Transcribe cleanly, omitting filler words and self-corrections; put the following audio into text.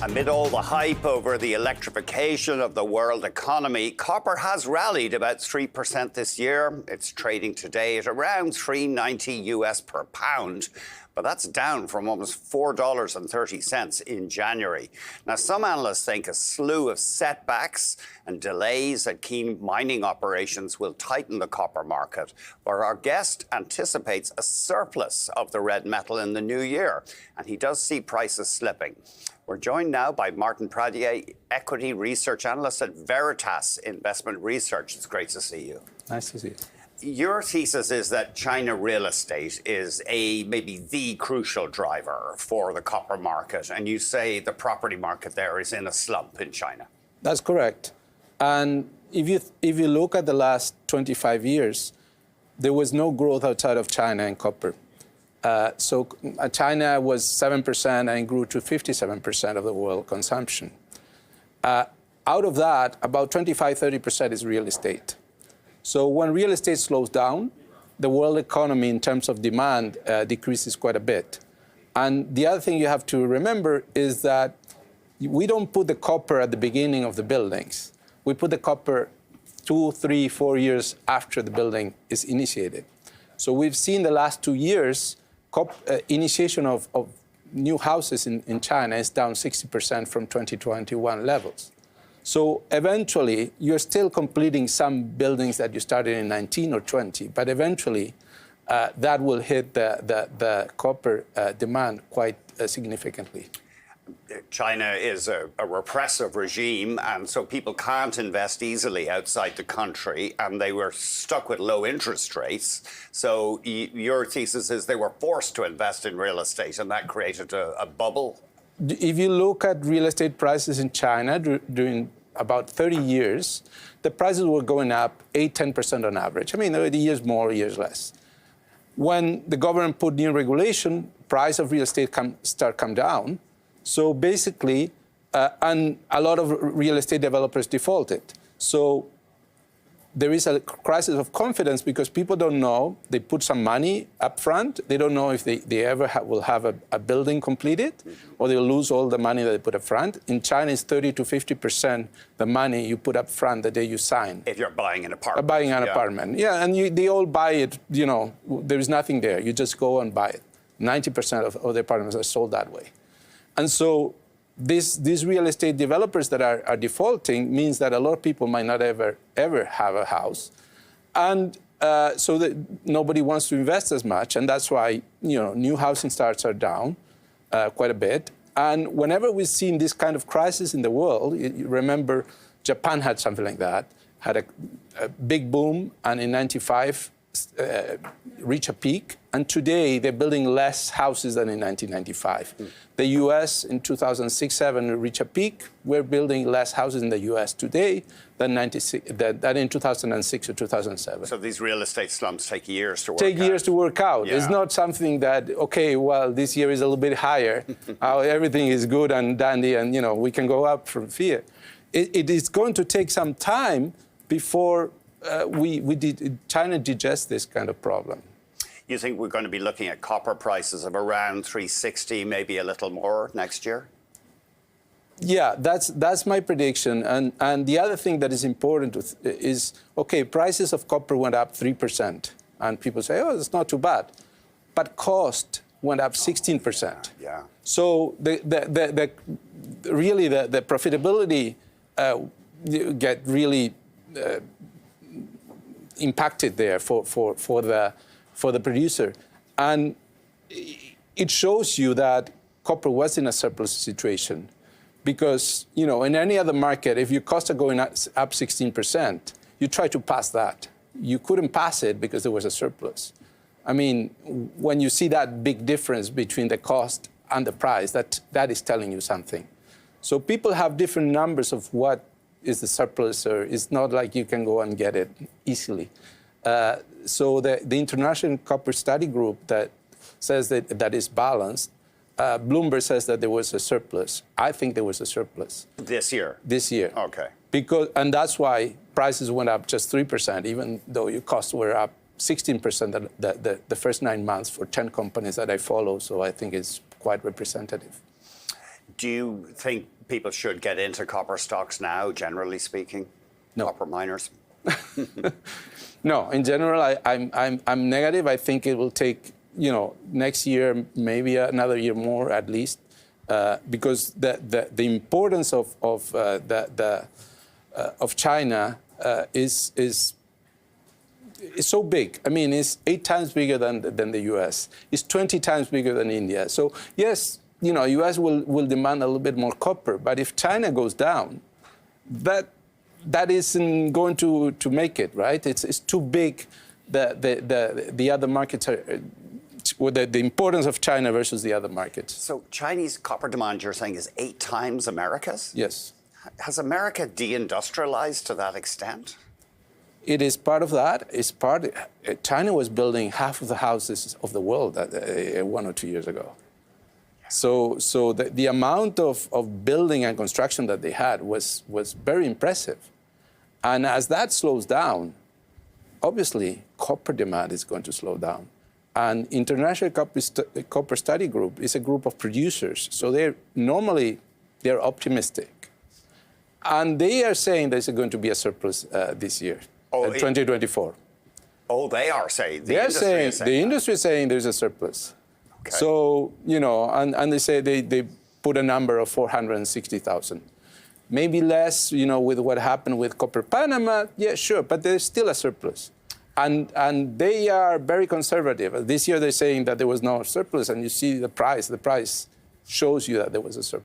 Amid all the hype over the electrification of the world economy, copper has rallied about 3% this year. It's trading today at around $3.90 US per pound, but that's down from almost $4.30 in January. Now, some analysts think a slew of setbacks and delays at key mining operations will tighten the copper market, where our guest anticipates a surplus of the red metal in the new year, and he does see prices slipping. We're joined now by Martin Pradier, equity research analyst at Veritas Investment Research. It's great to see you. Nice to see you. Your thesis is that China real estate is maybe the crucial driver for the copper market, and you say the property market there is in a slump in China. That's correct. And if you look at the last 25 years, there was no growth outside of China in copper. So China was 7% and grew to 57% of the world consumption. Out of that, about 25-30% is real estate. So when real estate slows down, the world economy in terms of demand decreases quite a bit. And the other thing you have to remember is that we don't put the copper at the beginning of the buildings. We put the copper 2, 3, 4 years after the building is initiated. So we've seen the last 2 years, initiation of new houses in China is down 60% from 2021 levels. So eventually, you're still completing some buildings that you started in 19 or 20, but eventually that will hit the copper demand quite significantly. China is a repressive regime, and so people can't invest easily outside the country, and they were stuck with low interest rates. So your thesis is they were forced to invest in real estate, and that created a bubble? If you look at real estate prices in China during about 30 years, the prices were going up 8-10% on average. I mean, years more, years less. When the government put new regulation, price of real estate come down. So basically, and a lot of real estate developers defaulted. So there is a crisis of confidence because people don't know. They put some money up front. They don't know if they ever will have a building completed, or they'll lose all the money that they put up front. In China, it's 30-50% the money you put up front the day you sign. If you're buying an apartment. Buying an apartment, yeah. And they all buy it, there is nothing there. You just go and buy it. 90% of the apartments are sold that way. And so these real estate developers that are defaulting means that a lot of people might not ever have a house. And so that nobody wants to invest as much. And that's why, new housing starts are down quite a bit. And whenever we've seen this kind of crisis in the world, you remember Japan had something like that, had a big boom, and in 95, reach a peak, and today they're building less houses than in 1995. The U.S. in 2006-07 reached a peak. We're building less houses in the U.S. today than in 2006 or 2007. So these real estate slumps take years to work out. Yeah. It's not something that, okay, well, this year is a little bit higher. Everything is good and dandy, and we can go up from here. It is going to take some time before China digests this kind of problem. You think we're going to be looking at copper prices of around 360, maybe a little more next year? Yeah, that's my prediction. And the other thing that is important is, okay, prices of copper went up 3%. And people say, oh, it's not too bad. But cost went up 16%. Yeah. So really the profitability get really impacted there for the producer. And it shows you that copper was in a surplus situation. Because, in any other market, if your costs are going up 16%, you try to pass that. You couldn't pass it because there was a surplus. I mean, when you see that big difference between the cost and the price, that is telling you something. So people have different numbers of what is the surplus, or it's not like you can go and get it easily. So the International Copper Study Group that says that is balanced, Bloomberg says that there was a surplus. I think there was a surplus. This year? This year. Okay. And that's why prices went up just 3%, even though your costs were up 16% the first 9 months for 10 companies that I follow. So I think it's quite representative. Do you think people should get into copper stocks now, generally speaking? No. Copper miners? No, in general, I'm negative. I think it will take, next year, maybe another year more at least, because the importance of China is so big. I mean, it's 8 times bigger than the U.S. It's 20 times bigger than India. So yes, U.S. will demand a little bit more copper, but if China goes down, that isn't going to make it, right? It's too big. The other markets are, the importance of China versus the other markets. So Chinese copper demand, you're saying, is 8 times America's? Yes. Has America deindustrialized to that extent? It is part of that. It's part. China was building half of the houses of the world 1 or 2 years ago. So the amount of building and construction that they had was very impressive. And as that slows down, obviously copper demand is going to slow down. And International Copper Study Group is a group of producers. So they're optimistic. And they are saying there's going to be a surplus this year, 2024. Oh, they are saying? The industry is saying there's a surplus. Okay. So, and they say they put a number of 460,000. Maybe less, with what happened with Copper Panama. Yeah, sure, but there's still a surplus. And they are very conservative. This year they're saying that there was no surplus, and you see the price. The price shows you that there was a surplus.